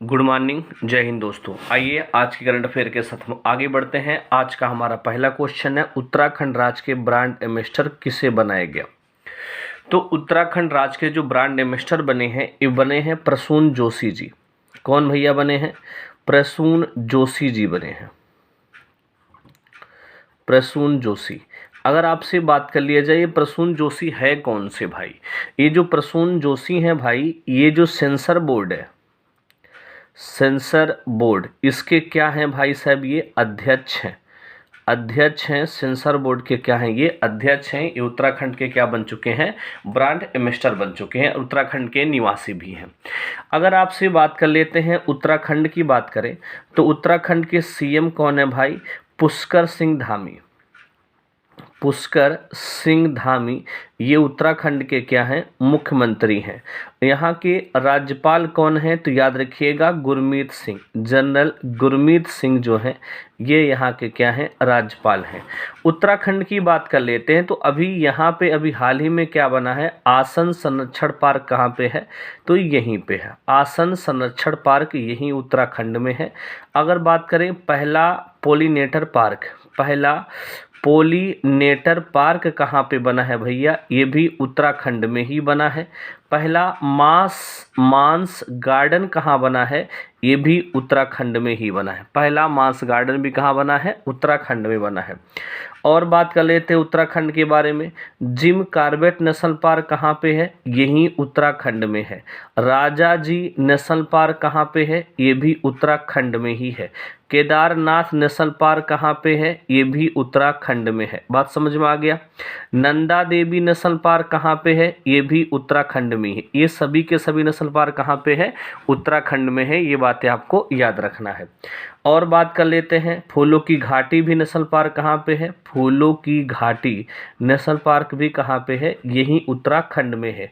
Good morning, जय हिंद दोस्तों। आइए आज के करंट अफेयर के साथ हम आगे बढ़ते हैं। आज का हमारा पहला क्वेश्चन है, उत्तराखंड राज्य के ब्रांड एम्बेसडर किसे बनाया गया। तो उत्तराखंड राज्य के जो ब्रांड एम्बेसडर बने हैं ये बने हैं प्रसून जोशी जी। कौन भैया बने हैं? प्रसून जोशी जी बने हैं, प्रसून जोशी। अगर आपसे बात कर लिया जाए ये प्रसून जोशी है कौन से भाई, ये जो प्रसून जोशी हैं भाई, ये जो सेंसर बोर्ड है, सेंसर बोर्ड, इसके क्या हैं भाई साहब, ये अध्यक्ष हैं। अध्यक्ष हैं सेंसर बोर्ड के, क्या हैं ये? अध्यक्ष हैं। ये उत्तराखंड के क्या बन चुके हैं? ब्रांड एम्बेसडर बन चुके हैं, उत्तराखंड के निवासी भी हैं। अगर आपसे बात कर लेते हैं उत्तराखंड की बात करें तो उत्तराखंड के सीएम कौन है भाई? पुष्कर सिंह धामी। पुष्कर सिंह धामी ये उत्तराखंड के क्या हैं? मुख्यमंत्री हैं। यहाँ के राज्यपाल कौन हैं? तो याद रखिएगा गुरमीत सिंह, जनरल गुरमीत सिंह जो हैं ये यहाँ के क्या हैं? राज्यपाल हैं। उत्तराखंड की बात कर लेते हैं तो अभी यहाँ पे अभी हाल ही में क्या बना है? आसन संरक्षण पार्क कहाँ पे है? तो यहीं पे है, आसन संरक्षण पार्क यहीं उत्तराखंड में है। अगर बात करें पहला पोलिनेटर पार्क, पहला पोलिनेटर पार्क कहाँ पे बना है भैया? ये भी उत्तराखंड में ही बना है। पहला मांस गार्डन कहाँ बना है? ये भी उत्तराखंड में ही बना है। पहला मांस गार्डन भी कहाँ बना है? उत्तराखंड में बना है। और बात कर लेते हैं उत्तराखंड के बारे में, जिम कॉर्बेट नेशनल पार्क कहाँ पे है? यहीं उत्तराखंड में है। राजा जी नेशनल पार्क कहाँ पे है? ये भी उत्तराखंड में ही है। केदारनाथ नेशनल पार्क कहाँ पे है? ये भी उत्तराखंड में है। बात समझ में आ गया। नंदा देवी नेशनल पार्क कहाँ पे है? ये भी उत्तराखंड में है। ये सभी के सभी नेशनल पार्क कहाँ पे है? उत्तराखंड में है। ये बातें आपको याद रखना है। और बात कर लेते हैं फूलों की घाटी भी नेशनल पार्क कहाँ पे है? फूलों की घाटी नेशनल पार्क भी कहाँ पे है? यही उत्तराखंड में है।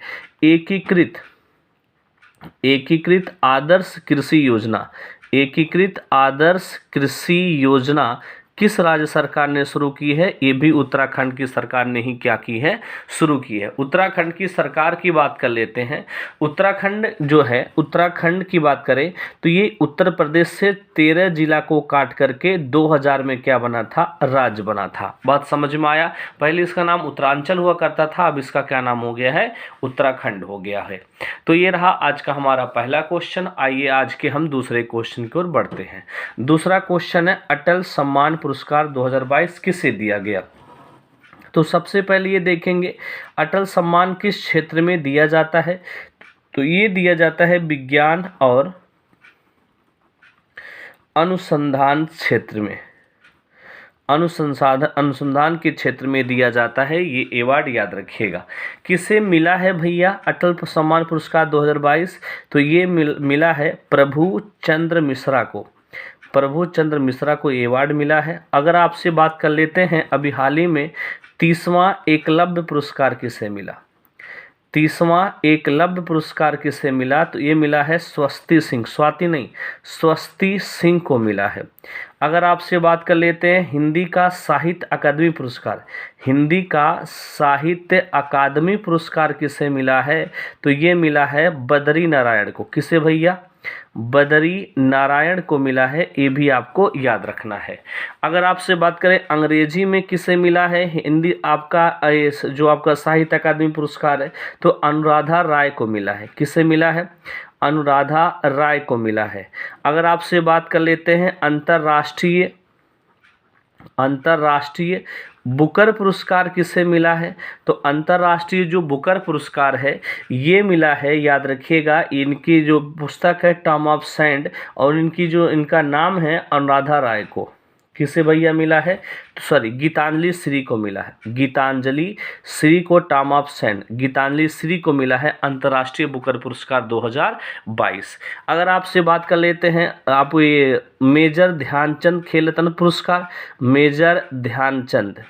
एकीकृत आदर्श कृषि योजना, एकीकृत आदर्श कृषि योजना किस राज्य सरकार ने शुरू की है? ये भी उत्तराखंड की सरकार ने ही क्या की है? शुरू की है। उत्तराखंड की सरकार की बात कर लेते हैं। उत्तराखंड जो है, उत्तराखंड की बात करें तो ये उत्तर प्रदेश से 13 जिला को काट करके 2000 में क्या बना था? राज्य बना था। बात समझ में आया। पहले इसका नाम उत्तरांचल हुआ करता था, अब इसका क्या नाम हो गया है? उत्तराखंड हो गया है। तो ये रहा आज का हमारा पहला क्वेश्चन। आइए आज के हम दूसरे क्वेश्चन की ओर बढ़ते हैं। दूसरा क्वेश्चन है, अटल सम्मान पुरस्कार 2022 किसे दिया गया? तो सबसे पहले ये देखेंगे अटल सम्मान किस क्षेत्र में दिया जाता है। तो ये दिया जाता है विज्ञान और अनुसंधान क्षेत्र में, अनुसंधान के क्षेत्र में दिया जाता है ये अवार्ड, याद रखिएगा। किसे मिला है भैया अटल सम्मान पुरस्कार 2022? तो ये मिला है प्रभु चंद्र मिश्रा को। प्रभु चंद्र मिश्रा को अवार्ड मिला है। अगर आपसे बात कर लेते हैं अभी हाल ही में 30वां एकलव्य पुरस्कार किसे मिला? 30वां एकलव्य पुरस्कार किसे मिला? तो ये मिला है स्वस्ति सिंह, स्वाति नहीं, स्वस्ति सिंह को मिला है। अगर आपसे बात कर लेते हैं हिंदी का साहित्य अकादमी पुरस्कार, हिंदी का साहित्य अकादमी पुरस्कार किसे मिला है? तो ये मिला है बद्री नारायण को। किसे भैया? बद्री नारायण को मिला है। ये भी आपको याद रखना है। अगर आपसे बात करें अंग्रेजी में किसे मिला है हिंदी आपका जो आपका साहित्य अकादमी पुरस्कार है, तो अनुराधा राय को मिला है। किसे मिला है? अनुराधा राय को मिला है। अगर आपसे बात कर लेते हैं अंतर्राष्ट्रीय बुकर पुरस्कार किसे मिला है? तो अंतर्राष्ट्रीय जो बुकर पुरस्कार है ये मिला है, याद रखिएगा, इनकी जो पुस्तक है टॉम ऑफ सैंड, और इनका नाम है अनुराधा राय को। किसे भैया मिला है? तो सॉरी, गीतांजलि श्री को मिला है। गीतांजलि श्री को Tomb of Sand, Geetanjali Shree को मिला है अंतर्राष्ट्रीय बुकर पुरस्कार 2022। अगर आपसे बात कर लेते हैं आप ये मेजर ध्यानचंद खेल रत्न पुरस्कार, मेजर ध्यानचंद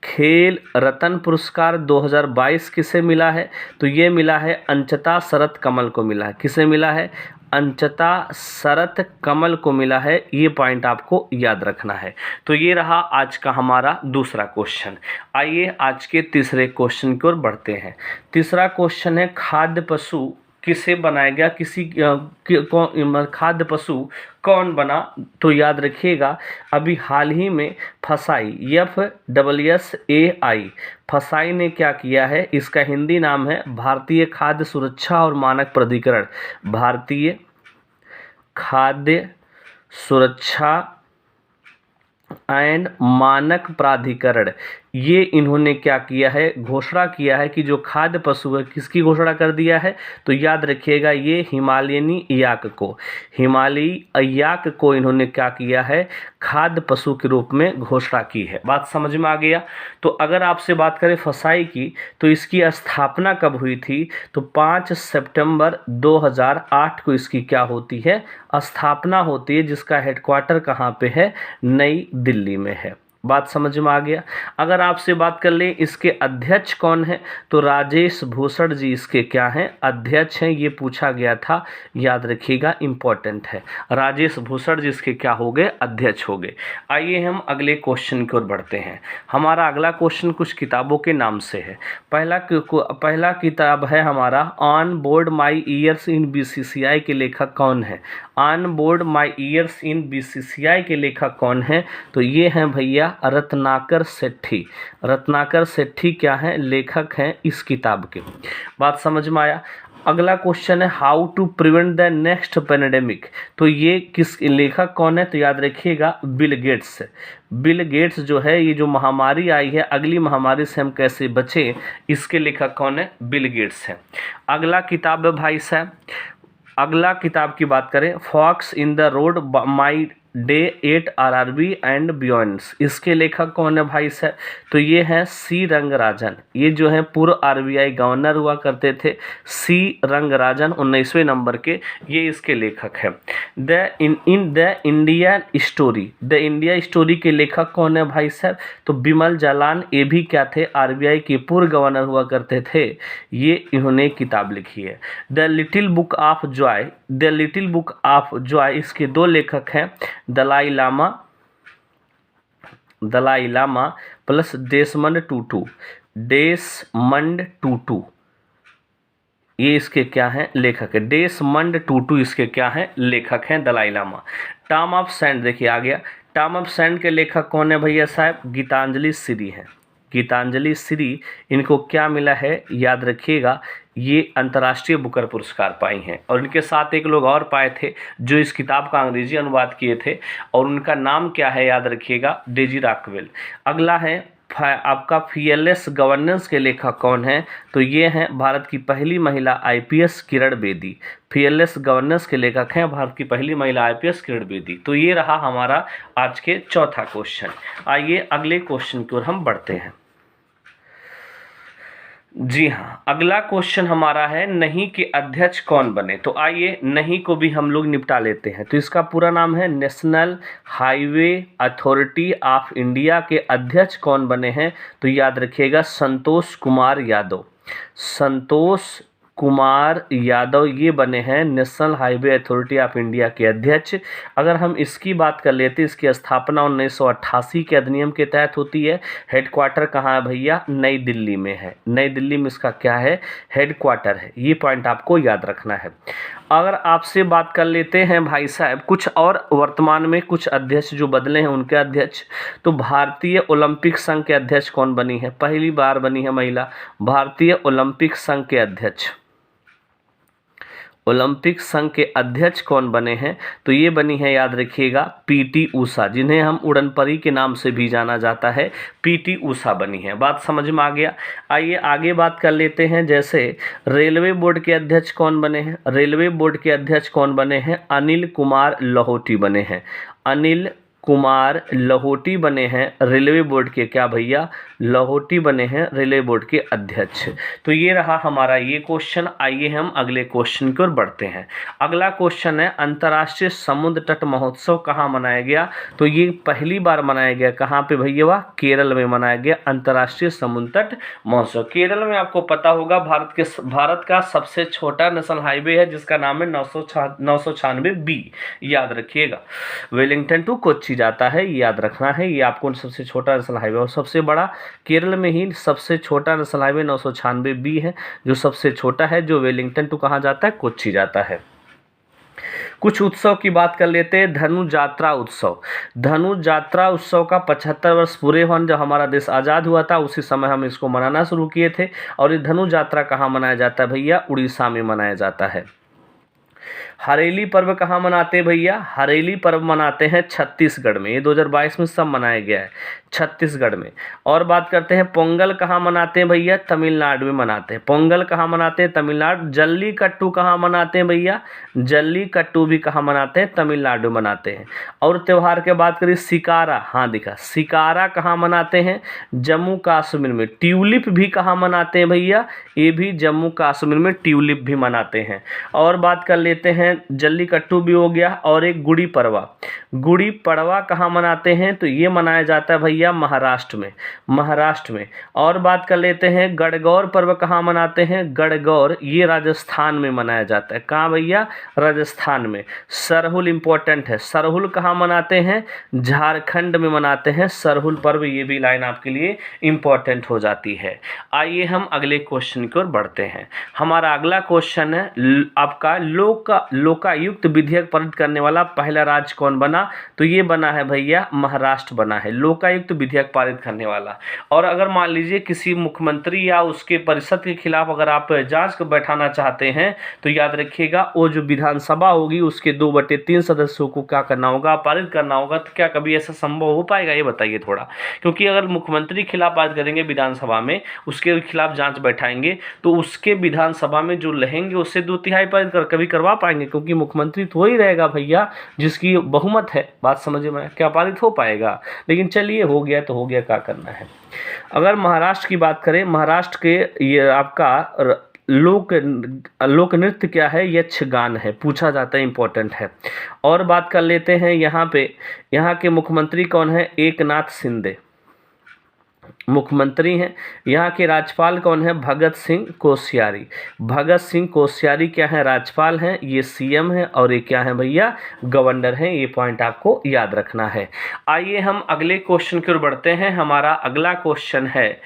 खेल रत्न पुरस्कार 2022 किसे मिला है? तो ये मिला है अंचता शरत कमल को मिला है। किसे मिला है? अंचता शरत कमल को मिला है। ये पॉइंट आपको याद रखना है। तो ये रहा आज का हमारा दूसरा क्वेश्चन। आइए आज के तीसरे क्वेश्चन की ओर बढ़ते हैं। तीसरा क्वेश्चन है, खाद्य पशु किसे बनाया गया, खाद्य पशु कौन बना, तो याद रखिएगा अभी हाल ही में फसाई, FSSAI, फसाई ने क्या किया है, इसका हिंदी नाम है भारतीय खाद्य सुरक्षा और मानक प्राधिकरण, भारतीय खाद्य सुरक्षा एंड मानक प्राधिकरण, ये इन्होंने क्या किया है, घोषणा किया है कि जो खाद्य पशु है, किसकी घोषणा कर दिया है, तो याद रखिएगा ये हिमालयनी याक को इन्होंने क्या किया है, खाद्य पशु के रूप में घोषणा की है। बात समझ में आ गया। तो अगर आपसे बात करें फसाई की, तो इसकी स्थापना कब हुई थी, तो 5 सितंबर 2008 को इसकी क्या होती है, स्थापना होती है, जिसका हेडक्वार्टर कहाँ पे है, नई दिल्ली में है। बात समझ में आ गया। अगर आपसे बात कर लें इसके अध्यक्ष कौन है, तो राजेश भूषण जी इसके क्या हैं, अध्यक्ष हैं, ये पूछा गया था, याद रखिएगा, इंपॉर्टेंट है। राजेश भूषण जी इसके क्या हो गए, अध्यक्ष हो गए। आइए हम अगले क्वेश्चन की ओर बढ़ते हैं। हमारा अगला क्वेश्चन कुछ किताबों के नाम से है। पहला किताब है हमारा on board my years in BCCI के लेखक कौन है, on board my years in BCCI के लेखक कौन है, तो ये हैं भैया रत्नाकर सेठी। रत्नाकर सेठी क्या है, लेखक हैं इस किताब के। बात समझ में आया। अगला क्वेश्चन है how to prevent the next pandemic, तो ये किस लेखक कौन है, तो याद रखिएगा बिल गेट्स। बिल गेट्स जो है, ये जो महामारी आई है, अगली महामारी से हम कैसे बचें, इसके लेखक कौन है, बिल गेट्स है। अगला किताब है भाई साहब, अगला किताब की बात करें fox in the road my day 8 RRB and beyonds, इसके लेखक कौन है भाई साहब, तो ये हैं सी रंगराजन। ये जो है पूर्व RBI गवर्नर हुआ करते थे, सी रंगराजन, 19वें नंबर के, ये इसके लेखक हैं। द इंडिया स्टोरी के लेखक कौन है भाई साहब, तो बिमल जालान, ये भी क्या थे, RBI के पूर्व गवर्नर हुआ करते थे, ये इन्होंने किताब लिखी है। The little book of Joy, इसके दो लेखक हैं, दलाई लामा प्लस देशमंड टूटू, ये इसके क्या हैं, लेखक है। देशमंड टूटू इसके क्या हैं, लेखक हैं, Dalai Lama. Tomb of Sand, देखिए आ गया, टॉम ऑफ सैंड के लेखक कौन है भैया साहब, गीतांजलि श्री हैं। गीतांजलि श्री, इनको क्या मिला है, याद रखिएगा, ये अंतर्राष्ट्रीय बुकर पुरस्कार पाई हैं। और इनके साथ एक लोग और पाए थे जो इस किताब का अंग्रेजी अनुवाद किए थे, और उनका नाम क्या है, याद रखिएगा, डेजी रॉकवेल। अगला है आपका फीयरलेस गवर्नेंस के लेखक कौन है, तो ये हैं भारत की पहली महिला IPS Kiran Bedi. Fearless governance के लेखक हैं भारत की पहली महिला IPS किरण बेदी। तो ये रहा हमारा आज के चौथा क्वेश्चन। आइए अगले क्वेश्चन की ओर हम बढ़ते हैं। जी हाँ, अगला क्वेश्चन हमारा है नहीं के अध्यक्ष कौन बने, तो आइए नहीं को भी हम लोग निपटा लेते हैं। तो इसका पूरा नाम है national highway authority of India के अध्यक्ष कौन बने हैं, तो याद रखिएगा संतोष कुमार यादव। संतोष कुमार यादव ये बने हैं national highway authority of India के अध्यक्ष। अगर हम इसकी बात कर लेते हैं, इसकी स्थापना 1988 के अधिनियम के तहत होती है। हेडक्वार्टर कहाँ है भैया, नई दिल्ली में है। नई दिल्ली में इसका क्या है, हेडक्वार्टर है। ये पॉइंट आपको याद रखना है। अगर आपसे बात कर लेते हैं भाई साहब कुछ और वर्तमान में कुछ अध्यक्ष जो बदले हैं उनके अध्यक्ष, तो भारतीय ओलंपिक संघ के अध्यक्ष कौन बनी है, पहली बार बनी है महिला भारतीय ओलंपिक संघ के अध्यक्ष। ओलंपिक संघ के अध्यक्ष कौन बने हैं, तो ये बनी है, याद रखिएगा, PT ऊषा, जिन्हें हम उड़न परी के नाम से भी जाना जाता है, PT ऊषा बनी है। बात समझ में आ गया। आइए आगे बात कर लेते हैं। जैसे रेलवे बोर्ड के अध्यक्ष कौन बने हैं, रेलवे बोर्ड के अध्यक्ष कौन बने हैं, अनिल कुमार लाहौटी बने हैं। अनिल कुमार लाहौटी बने हैं रेलवे बोर्ड के क्या भैया, लाहौटी बने हैं रेलवे बोर्ड के अध्यक्ष। तो ये रहा हमारा ये क्वेश्चन। आइए हम अगले क्वेश्चन की ओर बढ़ते हैं। अगला क्वेश्चन है अंतर्राष्ट्रीय समुद्र तट महोत्सव कहाँ मनाया गया, तो ये पहली बार मनाया गया कहाँ पे भैया, केरल में मनाया गया अंतर्राष्ट्रीय समुद्र तट महोत्सव। केरल में आपको पता होगा भारत का सबसे छोटा नेशनल हाईवे है जिसका नाम है 996B, याद रखिएगा, वेलिंगटन टू कोच्चि जाता है, ये याद रखना है। ये आपको सबसे छोटा नेशनल हाईवे और सबसे बड़ा केरल में ही सबसे छोटा नेशनल हाईवे 996 बी है, जो सबसे छोटा है, जो वेलिंगटन टू कहाँ जाता है, कोच्चि जाता है। कुछ उत्सव की बात कर लेते हैं। धनु जात्रा उत्सव। धनु जात्रा उत्सव का 75 वर्ष पूरे होने, जब हमारा देश आज़ाद हुआ था उसी समय हम इसको मनाना शुरू किए थे। और ये धनु जात्रा कहाँ मनाया जाता है भैया, उड़ीसा में मनाया जाता है। हरेली पर्व कहाँ मनाते हैं भैया, हरेली पर्व मनाते हैं छत्तीसगढ़ में। ये 2022 में सब मनाया गया है छत्तीसगढ़ में। और बात करते हैं पोंगल कहाँ मनाते हैं भैया, तमिलनाडु में मनाते हैं। पोंगल कहाँ मनाते हैं, तमिलनाडु। जल्लीकट्टू कहाँ मनाते हैं भैया, जल्लीकट्टू भी कहाँ मनाते हैं, तमिलनाडु मनाते हैं। और त्यौहार के बात करें, सिकारा, हाँ दिखा, सिकारा कहाँ मनाते हैं, जम्मू कश्मीर में। ट्यूलिप भी कहाँ मनाते हैं भैया, ये भी जम्मू कश्मीर में ट्यूलिप भी मनाते हैं। और बात कर लेते हैं, जल्लीकट्टू भी हो गया। और एक गुड़ी पड़वा, गुड़ी पड़वा कहाँ मनाते हैं, तो ये मनाया जाता है भैया महाराष्ट्र में, महाराष्ट्र में। और बात कर लेते हैं, गणगौर पर्व कहाँ मनाते हैं, गणगौर ये राजस्थान में मनाया जाता है। कहाँ भैया, राजस्थान में। सरहुल इंपॉर्टेंट है, सरहुल कहाँ मनाते हैं, झारखंड में मनाते हैं सरहुल पर्व। ये भी लाइन आपके लिए इंपॉर्टेंट हो जाती है। आइए हम अगले क्वेश्चन की ओर बढ़ते हैं। हमारा अगला क्वेश्चन है आपका, लोकायुक्त विधेयक पारित करने वाला पहला राज्य कौन बना, तो ये बना है भैया महाराष्ट्र बना है, लोकायुक्त विधेयक पारित करने वाला। और अगर मान लीजिए किसी मुख्यमंत्री या उसके परिषद के खिलाफ अगर आप जांच को बैठाना चाहते हैं, तो याद रखिएगा वो जो विधानसभा होगी उसके 2/3 सदस्यों को क्या करना होगा, पारित करना होगा। तो क्या कभी ऐसा संभव हो पाएगा, ये बताइए थोड़ा। क्योंकि अगर मुख्यमंत्री खिलाफ बात करेंगे विधानसभा में, उसके खिलाफ जांच बैठाएंगे, तो उसके विधानसभा में जो रहेंगे उससे 2/3 पारित कभी करवा पाएंगे, क्योंकि मुख्यमंत्री तो ही रहेगा भैया जिसकी बहुमत है। बात समझ में, क्या पारित हो पाएगा। लेकिन चलिए हो गया तो हो गया, क्या करना है। अगर महाराष्ट्र की बात करें, महाराष्ट्र के ये आपका लोक नृत्य क्या है, यक्षगान है, पूछा जाता है, इंपॉर्टेंट है। और बात कर लेते हैं यहाँ पे, यहाँ के मुख्यमंत्री कौन है, एकनाथ शिंदे मुख्यमंत्री हैं। यहाँ के राज्यपाल कौन है, भगत सिंह कोश्यारी। भगत सिंह कोश्यारी क्या है, राज्यपाल हैं। ये सीएम है और ये क्या है भैया, गवर्नर हैं। ये पॉइंट आपको याद रखना है। आइए हम अगले क्वेश्चन की ओर बढ़ते हैं। हमारा अगला क्वेश्चन है,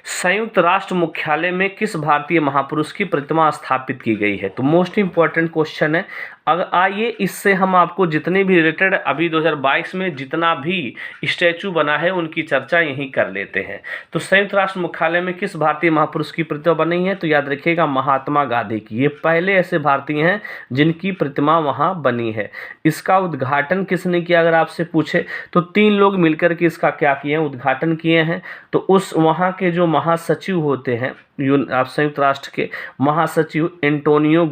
संयुक्त राष्ट्र मुख्यालय में किस भारतीय महापुरुष की प्रतिमा स्थापित की गई है। तो मोस्ट इंपॉर्टेंट क्वेश्चन है। अगर आइए इससे हम आपको जितने भी रिलेटेड अभी 2022 में जितना भी स्टैचू बना है उनकी चर्चा यहीं कर लेते हैं। तो संयुक्त राष्ट्र मुख्यालय में किस भारतीय महापुरुष की प्रतिमा बनी है, तो याद रखिएगा महात्मा गांधी की। ये पहले ऐसे भारतीय हैं जिनकी प्रतिमा वहाँ बनी है। इसका उद्घाटन किसने किया, अगर आपसे पूछे तो 3 लोग मिलकर के इसका क्या किए हैं, उद्घाटन किए हैं। तो उस वहाँ के जो महासचिव होते हैं, आप संयुक्त राष्ट्र के महासचिव एंटोनियो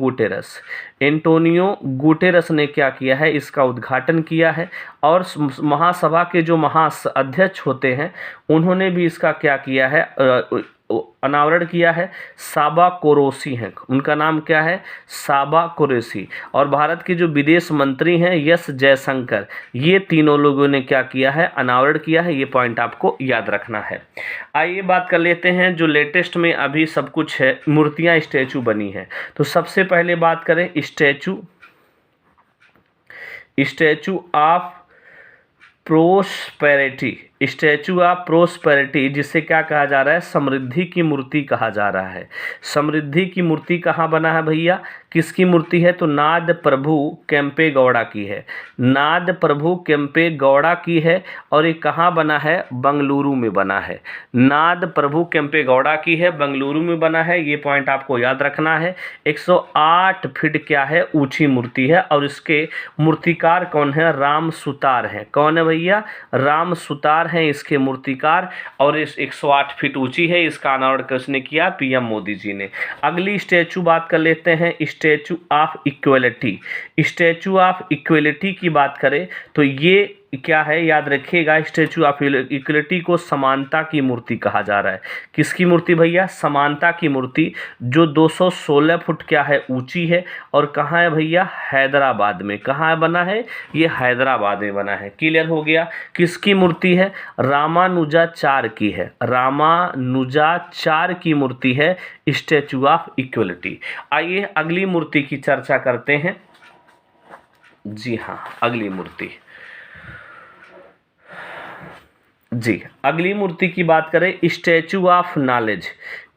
गुटेरस ने क्या किया है, इसका उद्घाटन किया है। और महासभा के जो महाअध्यक्ष होते हैं उन्होंने भी इसका क्या किया है, अनावरण किया है। साबा कुरैशी हैं, उनका नाम क्या है, साबा कुरैशी। और भारत के जो विदेश मंत्री हैं एस जयशंकर, ये तीनों लोगों ने क्या किया है, अनावरण किया है। ये पॉइंट आपको याद रखना है। आइए बात कर लेते हैं जो लेटेस्ट में अभी सब कुछ है, मूर्तियां स्टैचू बनी है। तो सबसे पहले बात करें statue of prosperity, statue of prosperity, जिसे क्या कहा जा रहा है, समृद्धि की मूर्ति कहा जा रहा है। समृद्धि की मूर्ति कहाँ बना है भैया, किसकी मूर्ति है, तो नाद प्रभु केम्पेगौड़ा की है। नाद प्रभु केम्पेगौड़ा की है। और ये कहाँ बना है, बंगलुरु में बना है। नाद प्रभु केम्पेगौड़ा की है, बंगलुरु में बना है। ये पॉइंट आपको याद रखना है। 108 फीट क्या है, ऊंची मूर्ति है। और इसके मूर्तिकार कौन है, राम सुतार हैं। कौन है भैया, राम सुतार हैं इसके मूर्तिकार। और इस 108 फीट ऊंची है। इसका अनावरण किसने किया, पीएम मोदी जी ने। अगली स्टैचू बात कर लेते हैं, statue of equality. Statue of equality की बात करें तो ये क्या है, याद रखिएगा, स्टैचू ऑफ इक्वलिटी को समानता की मूर्ति कहा जा रहा है। किसकी मूर्ति भैया, समानता की मूर्ति, जो 216 फुट क्या है, ऊंची है। और कहाँ है भैया, हैदराबाद में। कहाँ बना है, ये हैदराबाद में बना है। क्लियर हो गया। किसकी मूर्ति है, रामानुजाचार्य की है। रामानुजाचार्य की मूर्ति है स्टैचू ऑफ इक्वलिटी। आइए अगली मूर्ति की चर्चा करते हैं। जी हाँ, अगली मूर्ति जी। अगली मूर्ति की बात करें, statue of knowledge.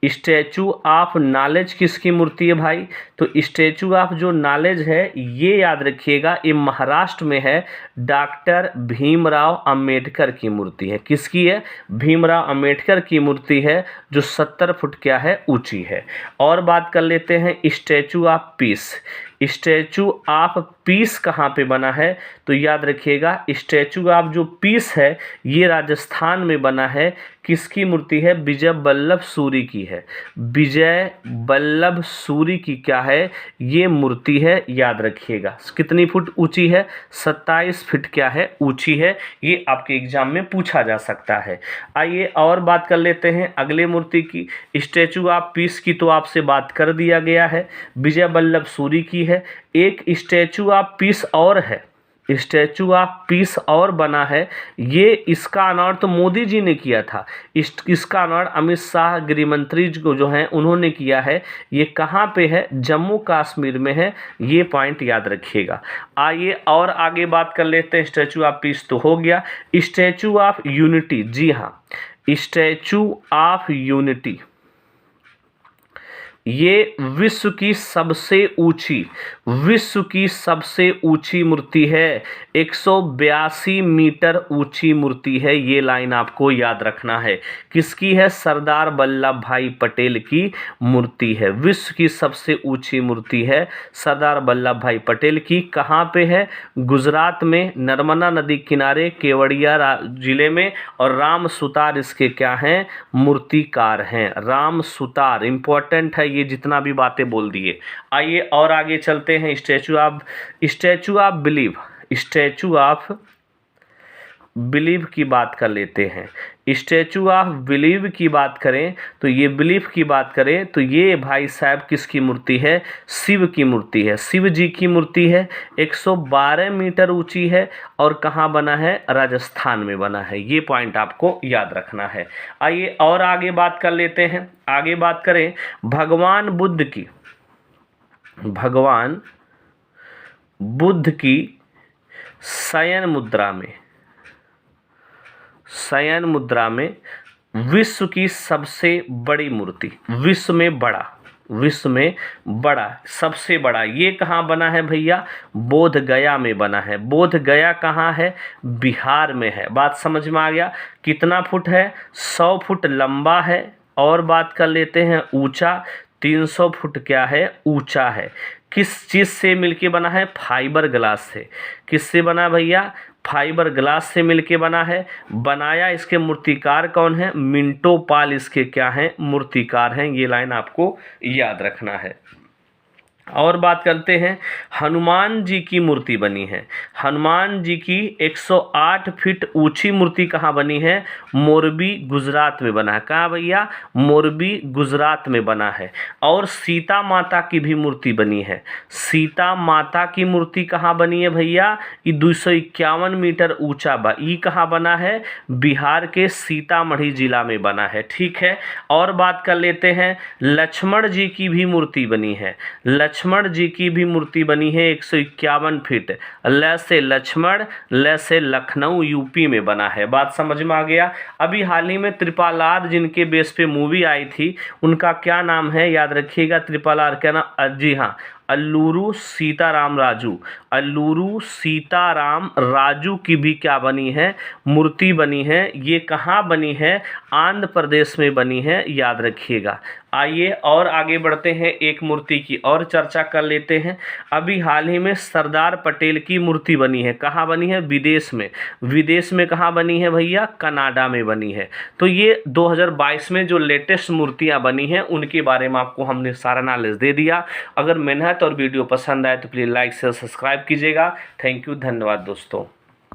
Statue of knowledge किसकी मूर्ति है भाई? तो स्टैचू ऑफ जो नॉलेज है, ये याद रखिएगा, ये महाराष्ट्र में है, डॉक्टर भीमराव अंबेडकर की मूर्ति है। किसकी है? भीमराव अंबेडकर की मूर्ति है, जो 70 फुट क्या है, ऊंची है। और बात कर लेते हैं statue of peace. Statue of peace कहाँ पे बना है? तो याद रखिएगा, स्टैचू ऑफ जो पीस है, ये राजस्थान में बना है। किसकी मूर्ति है? विजय वल्लभ सूरी की है। विजय वल्लभ सूरी की क्या है? ये मूर्ति है, याद रखिएगा। कितनी फुट ऊंची है? 27 फीट क्या है, ऊंची है। ये आपके एग्जाम में पूछा जा सकता है। आइए और बात कर लेते हैं अगले मूर्ति की। स्टैचू ऑफ पीस की तो आपसे बात कर दिया गया है, विजय वल्लभ सूरी की है। एक स्टैचू ऑफ पीस और है, स्टैचू ऑफ पीस और बना है। ये इसका अनावरण तो मोदी जी ने किया था, इसका अनावरण अमित शाह गृह मंत्री को जो हैं उन्होंने किया है। ये कहाँ पे है? जम्मू कश्मीर में है। ये पॉइंट याद रखिएगा। आइए और आगे बात कर लेते हैं। स्टैचू ऑफ पीस तो हो गया। स्टैचू ऑफ यूनिटी, जी हाँ, स्टैचू ऑफ यूनिटी ये विश्व की सबसे ऊंची मूर्ति है। 182 मीटर ऊंची मूर्ति है। ये लाइन आपको याद रखना है। किसकी है? सरदार वल्लभ भाई पटेल की मूर्ति है। विश्व की सबसे ऊंची मूर्ति है सरदार वल्लभ भाई पटेल की। कहाँ पे है? गुजरात में, नर्मदा नदी किनारे, केवड़िया जिले में। और राम सुतार इसके क्या हैं? मूर्तिकार हैं। राम सुतार इंपॉर्टेंट है, ये जितना भी बातें बोल दिए। आइए और आगे चलते हैं। स्टैचू ऑफ बिलीव की बात कर लेते हैं। स्टैचू ऑफ बिलीव की बात करें तो ये भाई साहब किसकी मूर्ति है? शिव की मूर्ति है। शिव जी की मूर्ति है। 112 मीटर ऊंची है। और कहाँ बना है? राजस्थान में बना है। ये पॉइंट आपको याद रखना है। आइए और आगे बात कर लेते हैं। आगे बात करें भगवान बुद्ध की शयन मुद्रा में विश्व की सबसे बड़ी मूर्ति, विश्व में बड़ा सबसे बड़ा, ये कहाँ बना है भैया? बोध गया में बना है। बोध गया कहाँ है? बिहार में है। बात समझ में आ गया? कितना फुट है? 100 फुट लंबा है। और बात कर लेते हैं ऊंचा, 300 फुट क्या है? ऊंचा है। किस चीज़ से मिलके बना है? फाइबर ग्लास से। किससे बना भैया? फाइबर ग्लास से मिलके बना है। बनाया इसके मूर्तिकार कौन है? मिंटो पाल इसके क्या हैं? मूर्तिकार हैं। ये लाइन आपको याद रखना है। और बात करते हैं, हनुमान जी की मूर्ति बनी है। हनुमान जी की 108 फीट ऊंची मूर्ति कहाँ बनी है? मोरबी गुजरात में बना है। कहाँ भैया? मोरबी गुजरात में बना है। और सीता माता की भी मूर्ति बनी है। सीता माता की मूर्ति कहाँ बनी है भैया? ये 251 मीटर ऊंचा ये कहाँ बना है? बिहार के सीतामढ़ी जिला में बना है। ठीक है। और बात कर लेते हैं, लक्ष्मण जी की भी मूर्ति बनी है। लक्ष्मण जी की भी मूर्ति बनी है 151 फीट। ल से लक्ष्मण, ल से लखनऊ, यूपी में बना है। बात समझ में आ गया? अभी हाल ही में ट्रिपल आर जिनके बेस पे मूवी आई थी, उनका क्या नाम है? याद रखिएगा, ट्रिपल आर क्या नाम? जी हाँ, अल्लूरू सीताराम राजू की भी क्या बनी है? मूर्ति बनी है। ये कहाँ बनी है? आंध्र प्रदेश में बनी है, याद रखिएगा। आइए और आगे बढ़ते हैं, एक मूर्ति की और चर्चा कर लेते हैं। अभी हाल ही में सरदार पटेल की मूर्ति बनी है। कहाँ बनी है? विदेश में कहाँ बनी है भैया? कनाडा में बनी है। तो ये 2022 में जो लेटेस्ट मूर्तियाँ बनी हैं उनके बारे में आपको हमने सारा नॉलेज दे दिया। अगर मेहनत और वीडियो पसंद आए तो प्लीज़ लाइक से सब्सक्राइब कीजिएगा। थैंक यू, धन्यवाद दोस्तों।